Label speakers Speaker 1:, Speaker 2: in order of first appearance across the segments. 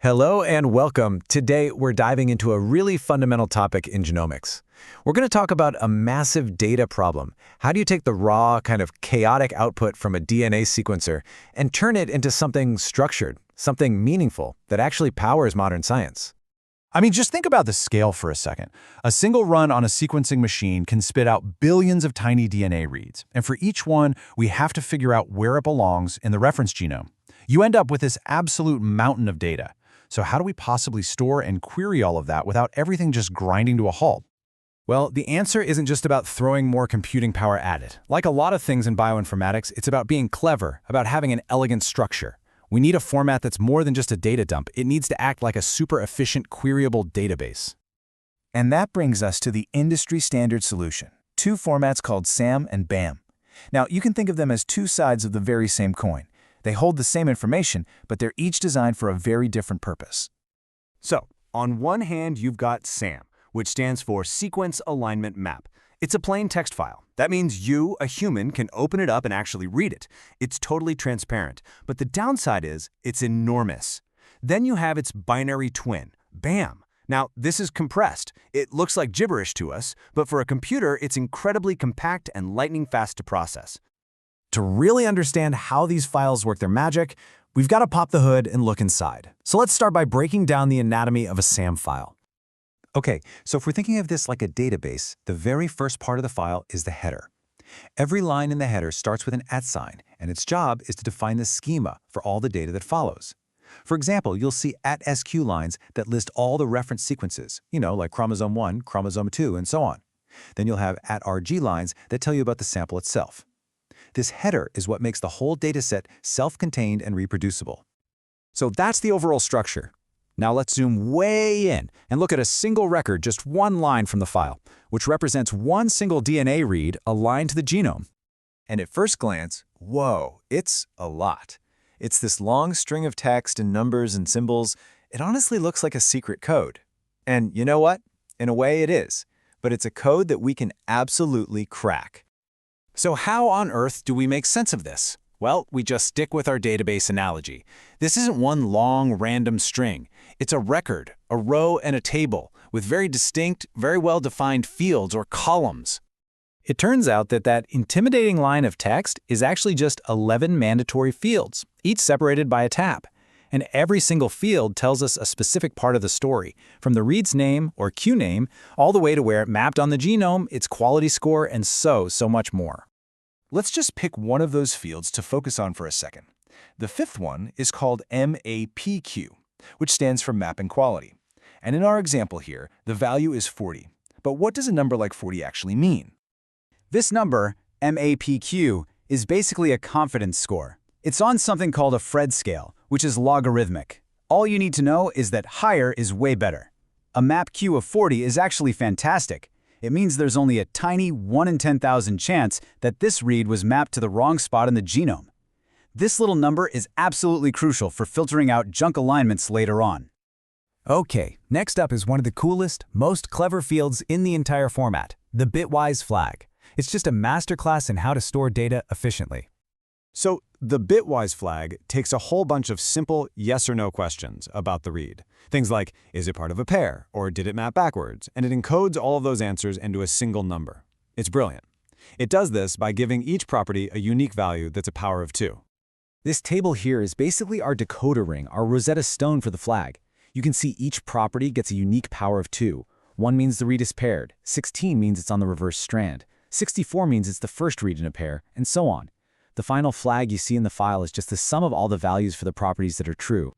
Speaker 1: Hello and welcome. Today, we're diving into a really fundamental topic in genomics. We're going to talk about a massive data problem. How do you take the raw, kind of chaotic output from a DNA sequencer and turn it into something structured, something meaningful that actually powers modern science?
Speaker 2: Just think about the scale for a second. A single run on a sequencing machine can spit out billions of tiny DNA reads, and for each one, we have to figure out where it belongs in the reference genome. You end up with this absolute mountain of data. So how do we possibly store and query all of that without everything just grinding to a halt?
Speaker 1: Well, the answer isn't just about throwing more computing power at it. Like a lot of things in bioinformatics, it's about being clever, about having an elegant structure. We need a format that's more than just a data dump. It needs to act like a super efficient, queryable database.
Speaker 3: And that brings us to the industry standard solution, two formats called SAM and BAM. Now, you can think of them as two sides of the very same coin. They hold the same information, but they're each designed for a very different purpose.
Speaker 4: So, on one hand, you've got SAM, which stands for Sequence Alignment Map. It's a plain text file. That means you, a human, can open it up and actually read it. It's totally transparent. But the downside is, it's enormous. Then you have its binary twin, BAM. Now, this is compressed. It looks like gibberish to us, but for a computer, it's incredibly compact and lightning fast to process.
Speaker 1: To really understand how these files work their magic, we've got to pop the hood and look inside. So let's start by breaking down the anatomy of a SAM file.
Speaker 5: Okay, so if we're thinking of this like a database, the very first part of the file is the header. Every line in the header starts with an @ sign, and its job is to define the schema for all the data that follows. For example, you'll see @SQ lines that list all the reference sequences, like chromosome 1, chromosome 2, and so on. Then you'll have @RG lines that tell you about the sample itself. This header is what makes the whole dataset self-contained and reproducible.
Speaker 1: So that's the overall structure. Now let's zoom way in and look at a single record, just one line from the file, which represents one single DNA read aligned to the genome.
Speaker 3: And at first glance, whoa, it's a lot. It's this long string of text and numbers and symbols. It honestly looks like a secret code. And you know what? In a way it is. But it's a code that we can absolutely crack.
Speaker 1: So how on earth do we make sense of this? Well, we just stick with our database analogy. This isn't one long, random string. It's a record, a row, and a table with very distinct, very well-defined fields or columns. It turns out that that intimidating line of text is actually just 11 mandatory fields, each separated by a tab. And every single field tells us a specific part of the story, from the read's name or Q name, all the way to where it mapped on the genome, its quality score, and so much more.
Speaker 3: Let's just pick one of those fields to focus on for a second. The fifth one is called MAPQ, which stands for mapping quality. And in our example here, the value is 40. But what does a number like 40 actually mean?
Speaker 6: This number, MAPQ, is basically a confidence score. It's on something called a Phred scale, which is logarithmic. All you need to know is that higher is way better. A MAPQ of 40 is actually fantastic. It means there's only a tiny 1 in 10,000 chance that this read was mapped to the wrong spot in the genome. This little number is absolutely crucial for filtering out junk alignments later on.
Speaker 1: Okay, next up is one of the coolest, most clever fields in the entire format, the bitwise flag. It's just a masterclass in how to store data efficiently.
Speaker 4: So the bitwise flag takes a whole bunch of simple yes or no questions about the read. Things like, is it part of a pair, or did it map backwards? And it encodes all of those answers into a single number. It's brilliant. It does this by giving each property a unique value that's a power of 2.
Speaker 1: This table here is basically our decoder ring, our Rosetta Stone for the flag. You can see each property gets a unique power of 2. 1 means the read is paired, 16 means it's on the reverse strand, 64 means it's the first read in a pair, and so on. The final flag you see in the file is just the sum of all the values for the properties that are true.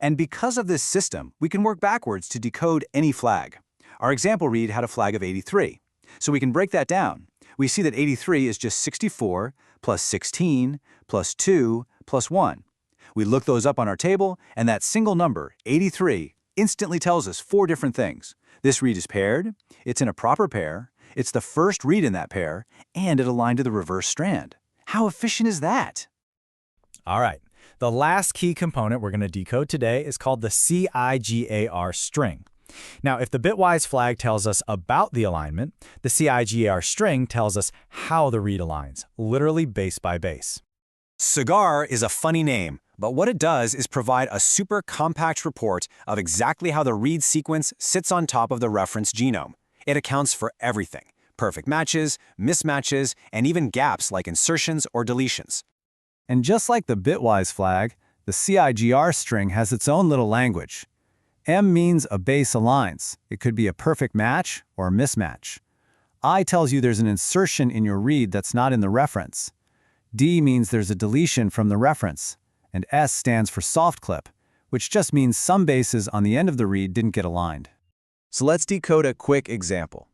Speaker 3: And because of this system, we can work backwards to decode any flag. Our example read had a flag of 83. So we can break that down. We see that 83 is just 64 plus 16 plus 2 plus 1. We look those up on our table, and that single number, 83, instantly tells us 4 different things. This read is paired, it's in a proper pair, it's the first read in that pair, and it aligned to the reverse strand. How efficient is that?
Speaker 1: All right, the last key component we're going to decode today is called the CIGAR string. Now, if the bitwise flag tells us about the alignment, the CIGAR string tells us how the read aligns, literally base by base.
Speaker 4: CIGAR is a funny name,
Speaker 3: But what it does is provide a super compact report of exactly how the read sequence sits on top of the reference genome. It accounts for everything: perfect matches, mismatches, and even gaps like insertions or deletions.
Speaker 6: And just like the bitwise flag, the CIGR string has its own little language. M means a base aligns. It could be a perfect match or a mismatch. I tells you there's an insertion in your read that's not in the reference. D means there's a deletion from the reference. And S stands for soft clip, which just means some bases on the end of the read didn't get aligned.
Speaker 1: So let's decode a quick example.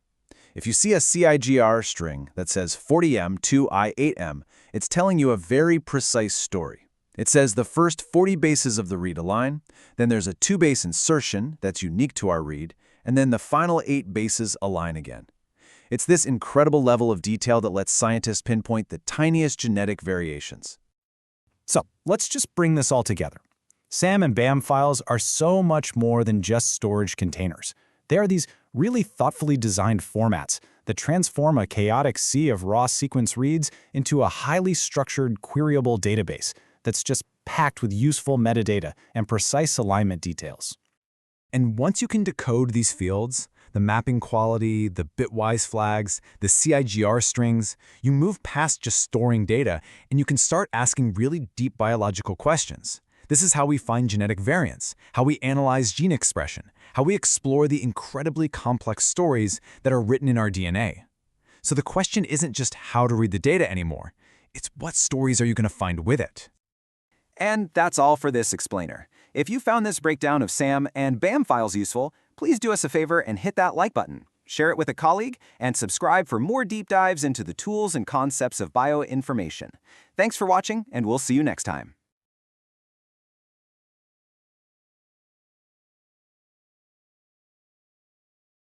Speaker 1: If you see a CIGR string that says 40M to I8M, it's telling you a very precise story. It says the first 40 bases of the read align, then there's a 2-base insertion that's unique to our read, and then the final 8 bases align again. It's this incredible level of detail that lets scientists pinpoint the tiniest genetic variations.
Speaker 2: So let's just bring this all together. SAM and BAM files are so much more than just storage containers. They are these really thoughtfully designed formats that transform a chaotic sea of raw sequence reads into a highly structured, queryable database that's just packed with useful metadata and precise alignment details. And once you can decode these fields, the mapping quality, the bitwise flags, the CIGR strings, you move past just storing data and you can start asking really deep biological questions. This is how we find genetic variants, how we analyze gene expression, how we explore the incredibly complex stories that are written in our DNA. So the question isn't just how to read the data anymore, it's what stories are you going to find with it?
Speaker 3: And that's all for this explainer. If you found this breakdown of SAM and BAM files useful, please do us a favor and hit that like button, share it with a colleague, and subscribe for more deep dives into the tools and concepts of bioinformation. Thanks for watching, and we'll see you next time.